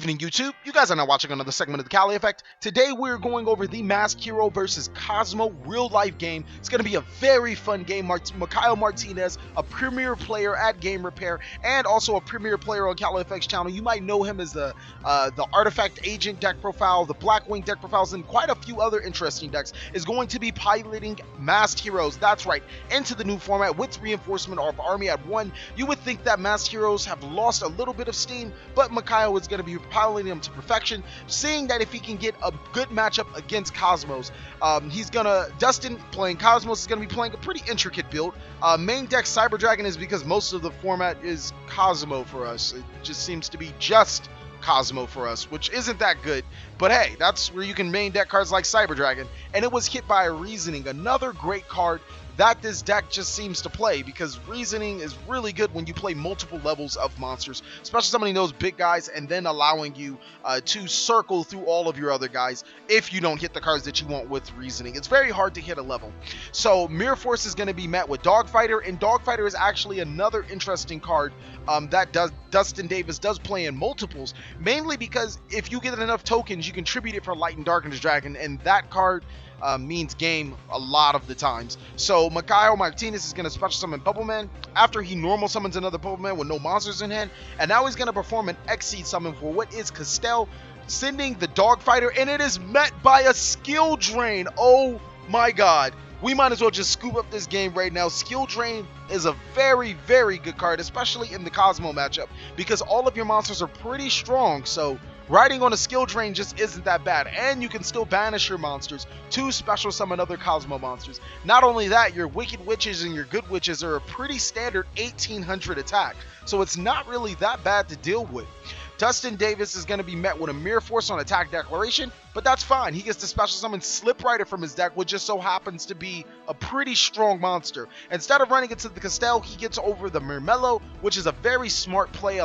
evening, YouTube. You guys are now watching another segment of the Cali Effect. Today we're going over the Masked Hero versus Cosmo real-life game. It's going to be a very fun game. Mikhail Martinez, a premier player at Game Repair, and also a premier player on TheCaliEffect's channel. You might know him as the Artifact Agent deck profile, the Blackwing deck profiles, and quite a few other interesting decks, is going to be piloting Masked Heroes. That's right, into the new format with reinforcement of Army at 1. You would think that Masked Heroes have lost a little bit of steam, but Mikhail is going to be piloting them to perfection, seeing that if he can get a good matchup against Cosmos, Dustin playing Cosmos is going to be playing a pretty intricate build. Main deck Cyber Dragon is because most of the format is Cosmo for us. It just seems to be just Cosmo for us, which isn't that good, but hey, that's where you can main deck cards like Cyber Dragon, and it was hit by Reasoning, another great card that this deck just seems to play, because Reasoning is really good when you play multiple levels of monsters, especially summoning those big guys and then allowing you to circle through all of your other guys if you don't hit the cards that you want with Reasoning. It's very hard to hit a level. So Mirror Force is going to be met with Dogfighter, and Dogfighter is actually another interesting card that Dustin Davis does play in multiples, mainly because if you get enough tokens, you can tribute it for Light and Darkness Dragon, and that card means game a lot of the times. So Mikhail Martinez is going to special summon Bubbleman after he normal summons another Bubbleman with no monsters in hand, and now he's going to perform an Xseed summon for what is Castell, sending the Dogfighter, and it is met by a skill drain. Oh my god, we might as well just scoop up this game right now. Skill Drain is a very, very good card, especially in the Cosmo matchup, because all of your monsters are pretty strong, so riding on a Skill Drain just isn't that bad, and you can still banish your monsters to special summon other Cosmo monsters. Not only that, your Wicked Witches and your Good Witches are a pretty standard 1800 attack, so it's not really that bad to deal with. Dustin Davis is going to be met with a Mirror Force on attack declaration, but that's fine. He gets to special summon Slip Rider from his deck, which just so happens to be a pretty strong monster. Instead of running into the Castell, he gets over the Mermello, which is a very smart play,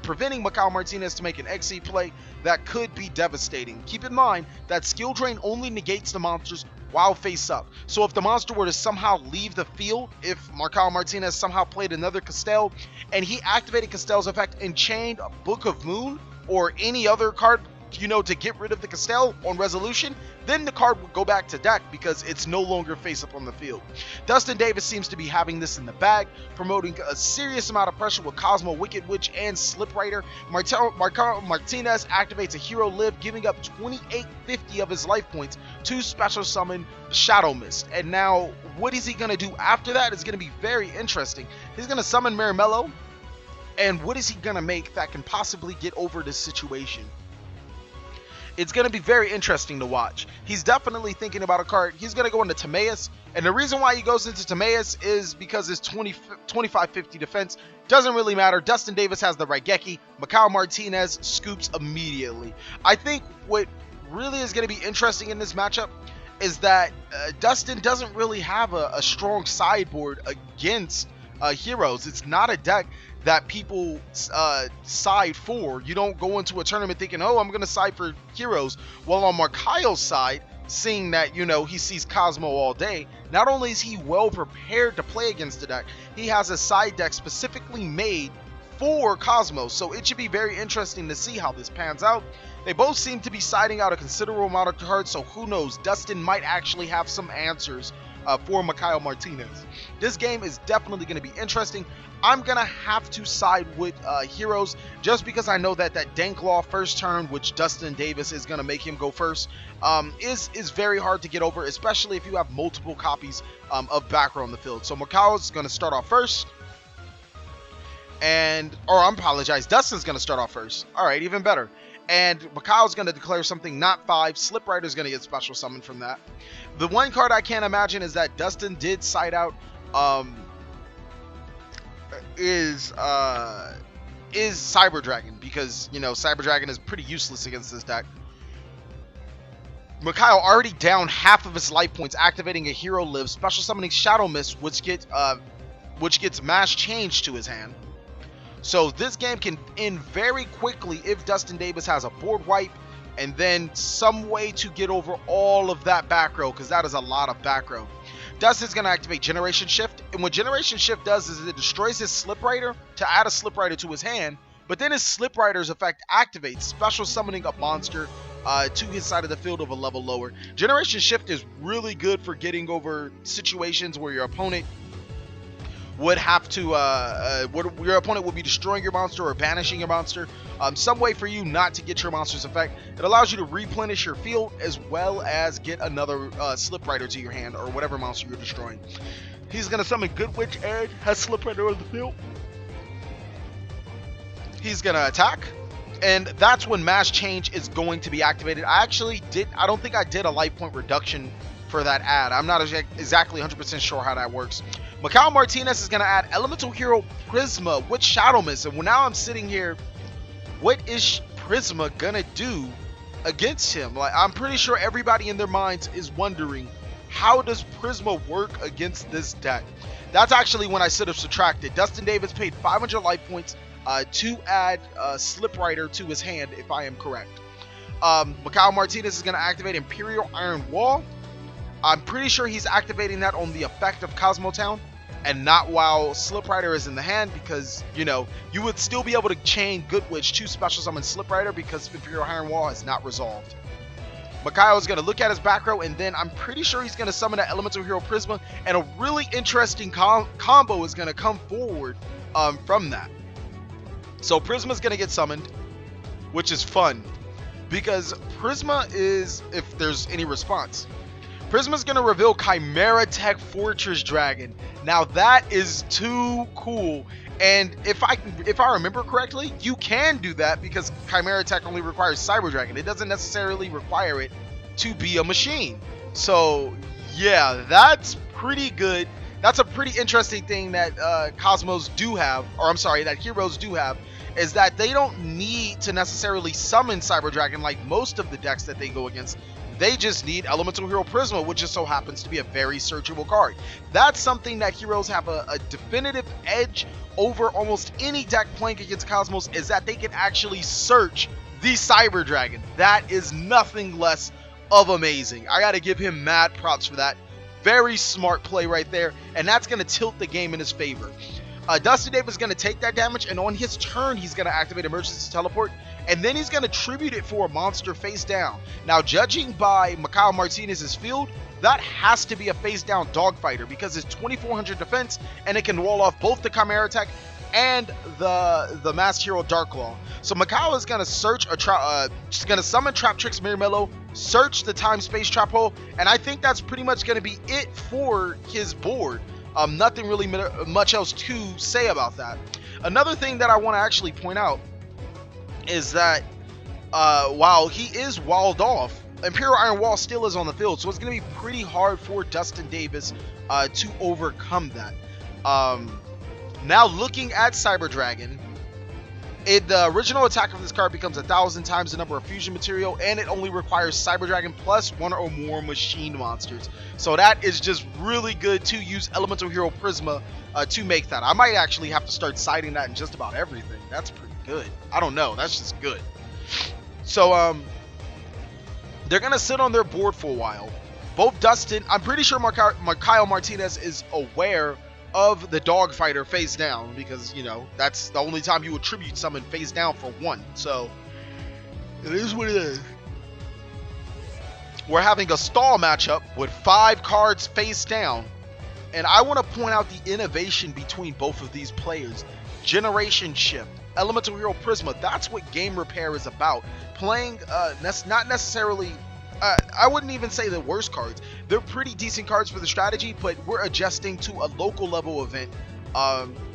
preventing Mikhail Martinez to make an XC play that could be devastating. Keep in mind that Skill Drain only negates the monsters while face up. So if the monster were to somehow leave the field, if Mikhail Martinez somehow played another Castell and he activated Castell's effect and chained a Book of Moon or any other card, to get rid of the Castell on resolution, then the card would go back to deck because it's no longer face up on the field. Dustin Davis seems to be having this in the bag, promoting a serious amount of pressure with Cosmo, Wicked Witch, and Slip Rider. Martinez activates a Hero Live, giving up 2850 of his life points to special summon Shadow Mist. And now, what is he going to do after that is going to be very interesting. He's going to summon Mermello, and what is he going to make that can possibly get over this situation? It's going to be very interesting to watch. He's definitely thinking about a card. He's going to go into Timaeus, and the reason why he goes into Timaeus is because his 2550 defense doesn't really matter. Dustin Davis has the Raigeki. Mikhail Martinez scoops immediately. I think what really is going to be interesting in this matchup is that Dustin doesn't really have a strong sideboard against heroes. It's not a deck that people side for. You don't go into a tournament thinking, oh, I'm going to side for heroes. Well, on Mikhail's side, seeing that, he sees Cosmo all day, not only is he well prepared to play against the deck, he has a side deck specifically made for Cosmo, so it should be very interesting to see how this pans out. They both seem to be siding out a considerable amount of cards, so who knows, Dustin might actually have some answers for Mikhail Martinez. This game is definitely going to be interesting. I'm going to have to side with heroes just because I know that Danklaw first turn, which Dustin Davis is going to make him go first, is very hard to get over, especially if you have multiple copies of backer on the field. So Mikhail is going to start off first. I apologize, Dustin's going to start off first. Alright, even better. And Mikhail's going to declare something not 5. Slip Rider's going to get special summoned from that. The one card I can't imagine is that Dustin did side out is Cyber Dragon, because Cyber Dragon is pretty useless against this deck. Mikhail already down half of his life points, activating a Hero Live, special summoning Shadow Mist, which gets mass change to his hand. So this game can end very quickly if Dustin Davis has a board wipe and then some way to get over all of that back row, because that is a lot of back row. Dustin's going to activate Generation Shift, and what Generation Shift does is it destroys his Slip Rider to add a Slip Rider to his hand, But then his Slip Rider's effect activates, special summoning a monster to his side of the field of a level lower. Generation Shift is really good for getting over situations where your opponent would have to, your opponent would be destroying your monster or banishing your monster. Some way for you not to get your monster's effect. It allows you to replenish your field as well as get another Slip Rider to your hand or whatever monster you're destroying. He's going to summon Good Witch and has Slip Rider on the field. He's going to attack. And that's when Mass Change is going to be activated. I don't think I did a life point reduction for that ad. I'm not exactly 100% sure how that works. Mikhail Martinez is going to add Elemental Hero Prisma with Shadow Mist. And now I'm sitting here, what is Prisma going to do against him? Like, I'm pretty sure everybody in their minds is wondering, how does Prisma work against this deck? That's actually when I should have subtracted. Dustin Davis paid 500 life points to add Slip Rider to his hand, if I am correct. Mikhail Martinez is going to activate Imperial Iron Wall. I'm pretty sure he's activating that on the effect of Cosmotown and not while Slip Rider is in the hand, because, you know, you would still be able to chain Good Witch to special summon Slip Rider because Imperial Iron Wall has not resolved. Mikhail is going to look at his back row, and then I'm pretty sure he's going to summon that Elemental Hero Prisma, and a really interesting combo is going to come forward from that. So Prisma is going to get summoned, which is fun, because Prisma is, if there's any response, Prisma is going to reveal Chimera Tech Fortress Dragon. Now that is too cool, and if I remember correctly, you can do that because Chimera Tech only requires Cyber Dragon. It doesn't necessarily require it to be a machine. So yeah, that's pretty good. That's a pretty interesting thing that Cosmos do have, or I'm sorry, that Heroes do have, is that they don't need to necessarily summon Cyber Dragon like most of the decks that they go against. They just need Elemental Hero Prisma, which just so happens to be a very searchable card. That's something that Heroes have a definitive edge over almost any deck playing against Cosmos, is that they can actually search the Cyber Dragon. That is nothing less of amazing. I gotta give him mad props for that. Very smart play right there, and that's going to tilt the game in his favor. Dustin Davis is going to take that damage, and on his turn, he's going to activate Emergency Teleport, and then he's going to tribute it for a monster face down. Now, judging by Mikhail Martinez's field, that has to be a face down Dogfighter because it's 2400 defense, and it can wall off both the Chimera Tech and the Masked Hero Darklaw. So Mikhail is gonna search just gonna summon Trap Tricks Mirmello, search the Time Space Trap Hole, and I think that's pretty much gonna be it for his board. Nothing really much else to say about that. Another thing that I want to actually point out is that while he is walled off, Imperial Iron Wall still is on the field, so it's gonna be pretty hard for Dustin Davis to overcome that. Now looking at Cyber Dragon, the original attack of this card becomes 1,000 times the number of fusion material, and it only requires Cyber Dragon plus one or more machine monsters. So that is just really good to use Elemental Hero Prisma to make that. I might actually have to start citing that in just about everything. That's pretty good. I don't know. That's just good. So they're going to sit on their board for a while. Both Dustin, I'm pretty sure Mikhail Martinez is aware of the Dogfighter face down, because, you know, that's the only time you would tribute summon face down for one. So it is what it is. We're having a stall matchup with 5 cards face down, and I want to point out the innovation between both of these players. Generation Shift, Elemental Hero Prisma, that's what Game Repair is about. Playing not necessarily, I wouldn't even say the worst cards. They're pretty decent cards for the strategy, but we're adjusting to a local level event.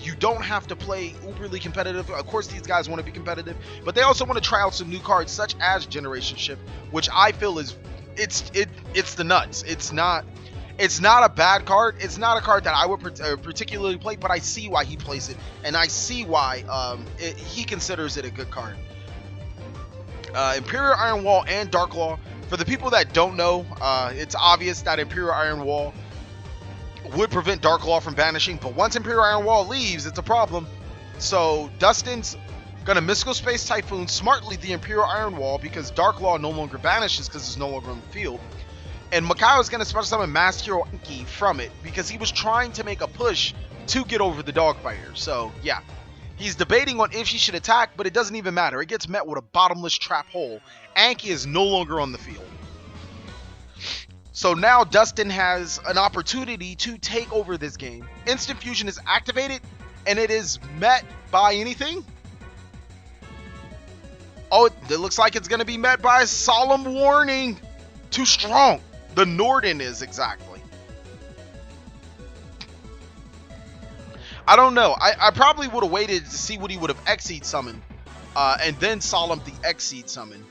You don't have to play uberly competitive. Of course, these guys want to be competitive, but they also want to try out some new cards, such as Generation Shift, which I feel is it's the nuts. It's not a bad card. It's not a card that I would particularly play, but I see why he plays it, and I see why he considers it a good card. Imperial Iron Wall and Darklaw. For the people that don't know, it's obvious that Imperial Iron Wall would prevent Darklaw from banishing, but once Imperial Iron Wall leaves, it's a problem. So Dustin's gonna Mystical Space Typhoon smartly the Imperial Iron Wall, because Darklaw no longer banishes because it's no longer on the field. And Mikhail is gonna special summon Masked Hero Enki from it, because he was trying to make a push to get over the Dogfighter. So yeah, He's debating on if he should attack, but it doesn't even matter. It gets met with a bottomless trap hole. Anki is no longer on the field. So now Dustin has an opportunity to take over this game. Instant Fusion is activated, and it is met by anything. Oh, it looks like it's going to be met by a solemn warning. Too strong. The Norden is exactly. I don't know. I probably would have waited to see what he would have Xseed summoned. And then Solemn the Xseed summon.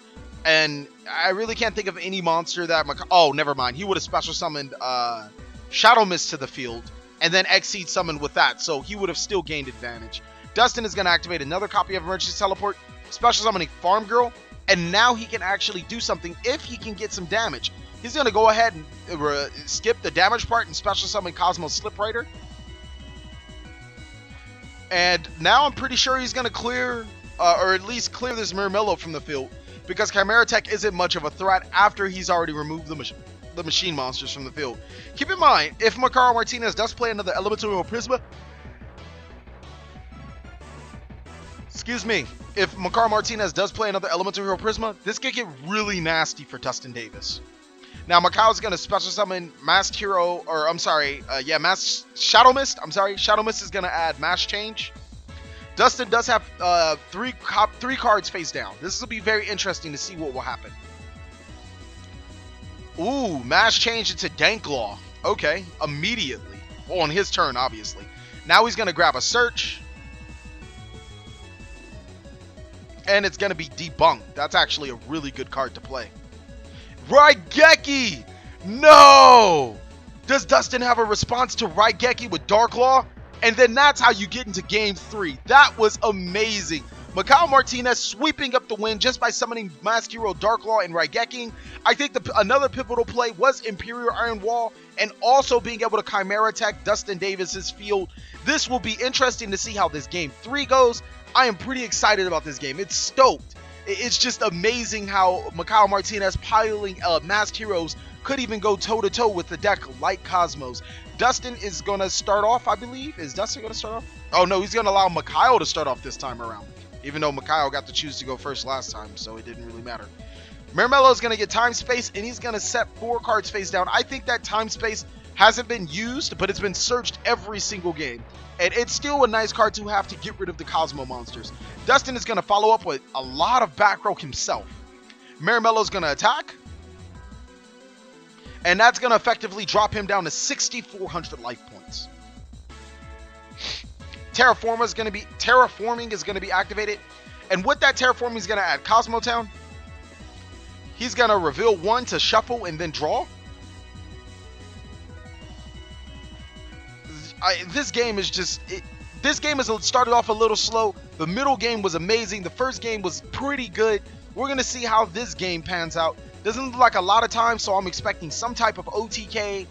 And I really can't think of any monster that... Oh, never mind. He would have special summoned Shadow Mist to the field. And then Xseed summoned with that. So he would have still gained advantage. Dustin is going to activate another copy of Emergency Teleport. Special summoning Farm Girl. And now he can actually do something if he can get some damage. He's going to go ahead and skip the damage part and special summon Cosmo Slip Rider. And now I'm pretty sure he's going to clear, or at least clear this Miramello from the field, because Chimera Tech isn't much of a threat after he's already removed the machine monsters from the field. Keep in mind, if Mikhail Martinez does play another Elemental Hero Prisma, if Mikhail Martinez does play another Elemental Hero Prisma, this could get really nasty for Dustin Davis. Now, Mikhail's going to special summon Masked Hero, or I'm sorry, Masked Shadow Mist. I'm sorry, Shadow Mist is going to add Mass Change. Dustin does have three cards face down. This will be very interesting to see what will happen. Ooh, Mass Change into Danklaw. Okay, immediately. Well, on his turn, obviously. Now he's going to grab a Search. And it's going to be Debunked. That's actually a really good card to play. Raigeki! No! Does Dustin have a response to Raigeki with Darklaw? And then that's how you get into Game 3. That was amazing. Mikhail Martinez sweeping up the win just by summoning Masked Hero Darklaw and Raigeki. I think another pivotal play was Imperial Iron Wall and also being able to Chimera Tech Dustin Davis's field. This will be interesting to see how this Game 3 goes. I am pretty excited about this game. It's stoked. It's just amazing how Mikhail Martinez piling Masked Heroes could even go toe-to-toe with the deck like Cosmos. Dustin is going to start off, I believe. Is Dustin going to start off? Oh, no, he's going to allow Mikhail to start off this time around. Even though Mikhail got to choose to go first last time, so it didn't really matter. Miramello is going to get Time Space, and he's going to set 4 cards face down. I think that Time Space hasn't been used, but it's been searched every single game. And it's still a nice card to have to get rid of the Cosmo monsters. Dustin is going to follow up with a lot of back row himself. Miramello's going to attack. And that's going to effectively drop him down to 6,400 life points. Terraforming is going to be activated. And with that terraforming, he's going to add Cosmo Town. He's going to reveal 1 to shuffle and then draw. This game is just... This game has started off a little slow. The middle game was amazing. The first game was pretty good. We're going to see how this game pans out. Doesn't look like a lot of time, so I'm expecting some type of OTK.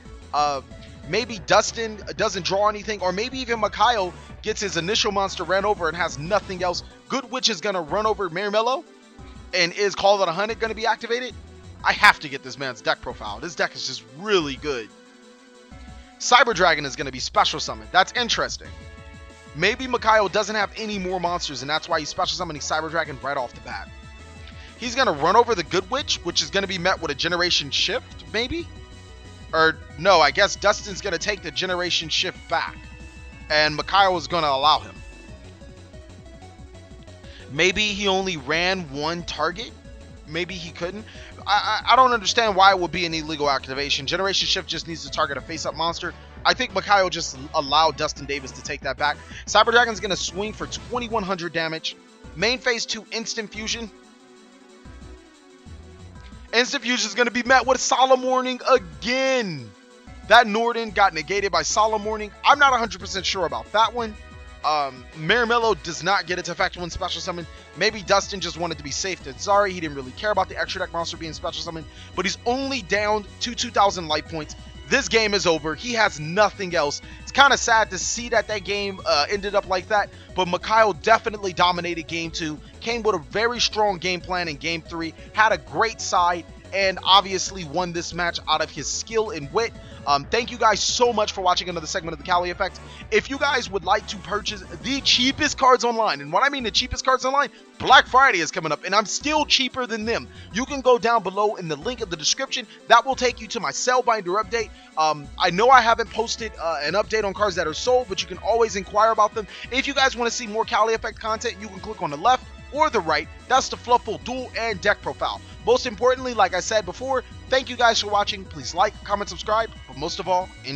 Maybe Dustin doesn't draw anything, or maybe even Mikhail gets his initial monster ran over and has nothing else. Good Witch is going to run over Miramello, and is Call It 100 going to be activated? I have to get this man's deck profile. This deck is just really good. Cyber Dragon is going to be special summoned. That's interesting. Maybe Mikhail doesn't have any more monsters, and that's why he's special summoning Cyber Dragon right off the bat. He's going to run over the Good Witch, which is going to be met with a Generation Shift, maybe? Or, no, I guess Dustin's going to take the Generation Shift back. And Mikhail is going to allow him. Maybe he only ran 1 target? Maybe he couldn't? I don't understand why it would be an illegal activation. Generation Shift just needs to target a face-up monster. I think Mikhail just allowed Dustin Davis to take that back. Cyber Dragon's going to swing for 2,100 damage. Main phase 2 Instant Fusion. Instant Fusion is going to be met with Solemn Warning again. That Norden got negated by Solemn Warning. I'm not 100% sure about that one. Miramello does not get its effect when special summoned. Maybe Dustin just wanted to be safe than sorry. He didn't really care about the extra deck monster being special summoned. But he's only down to 2,000 life points. This game is over. He has nothing else. It's kind of sad to see that game ended up like that. But Mikhail definitely dominated Game 2. Came with a very strong game plan in Game 3. Had a great side. and obviously won this match out of his skill and wit. Thank you guys so much for watching another segment of the Cali Effect. If you guys would like to purchase the cheapest cards online, and what I mean the cheapest cards online, Black Friday is coming up and I'm still cheaper than them. You can go down below in the link of the description. That will take you to my sale binder update. I know I haven't posted an update on cards that are sold, but you can always inquire about them. If you guys want to see more Cali Effect content, you can click on the left or the right. That's the Flufful duel and deck profile. Most importantly, like I said before, thank you guys for watching. Please like, comment, subscribe, but most of all, enjoy.